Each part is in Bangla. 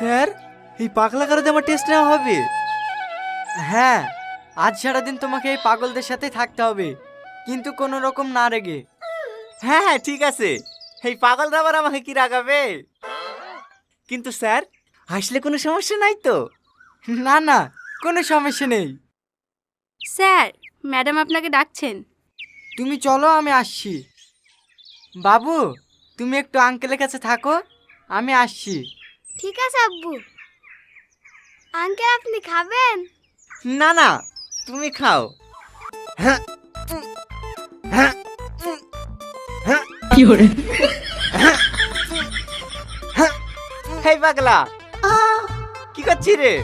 স্যার, এই পাগলা কারোতে আমার টেস্ট নেওয়া হবে? হ্যাঁ, আজ সারাদিন তোমাকে এই পাগলদের সাথে থাকতে হবে, কিন্তু কোনো রকম না রেগে। হ্যাঁ হ্যাঁ ঠিক আছে, এই পাগলরা আবার আমাকে কি রাগাবে? কিন্তু স্যার, আসলে কোনো সমস্যা নাই তো? না না, কোনো সমস্যা নেই। স্যার, ম্যাডাম আপনাকে ডাকছেন। তুমি চলো, আমি আসছি। বাবু, তুমি একটু আঙ্কেলের কাছে থাকো, আমি আসছি। ঠিক আছে আব্বু। আঙ্কেল, আপনি খাবেন? না না, তুমি খাও। হেই পাগলা, কি করছিস রে?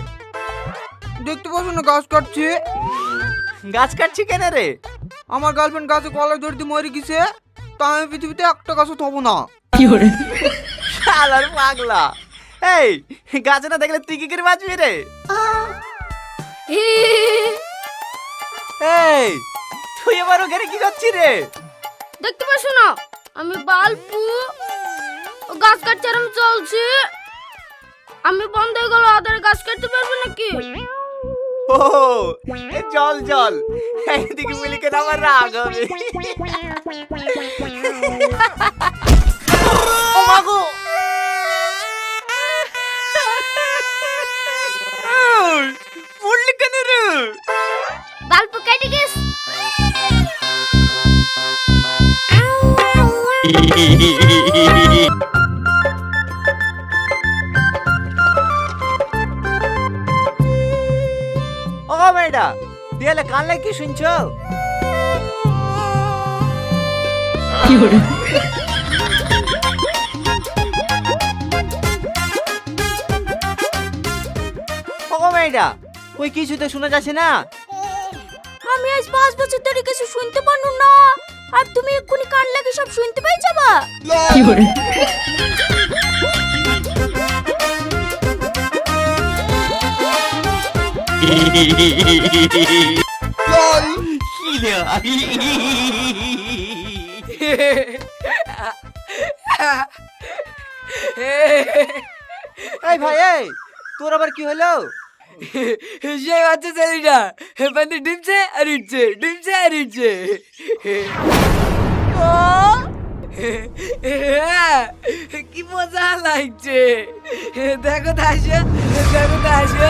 দেখতে পাচ্ছ না গাছ কাটছে? গাছ কাটছি কেন রে? আমার গার্লফ্রেন্ড গাছে কলার ধরতে মরে গেছে, তাই আমি পৃথিবীতে একটা গাছও থবো না। শালার পাগলা, এই গাছে না দেখলে তুই কি করে বাঁচবি রে? এই তুই এবার ওখানে কি করছিস রে? দেখতে পাচ্ছ না আমি বালপু গাছ কাটতে আরাম চলছি। আমি বন্ধ হয়ে গেল, আদার গাছ কাটতে পারবে নাকি? ও এ জল জল, এইদিকে মিলিকে আমার রাগ হবে। ও মাগো, পড়লি কেন রে? বালপু কেটে গেছ। ও মেয়েটা, দেয়ালে কান লাগে কি শুনছো? ও মেয়েটা, ওই কিছুতে শোনা যাচ্ছে না? আমি আজ 5 বছর ধরে কিছু শুনতে পারনু না, আর তুমি এক্ষুনি কান লাগে সব শুনতে পাই যাবা। এই ভাই, এই তোর আবার কি হলো? সে বাচ্চা ছেলেটা পানি ডিমছে আর উঠছে, ডিমছে আর উঠছে। কি মজা লাগছে, দেখো তো আসে, দেখো তো আসে।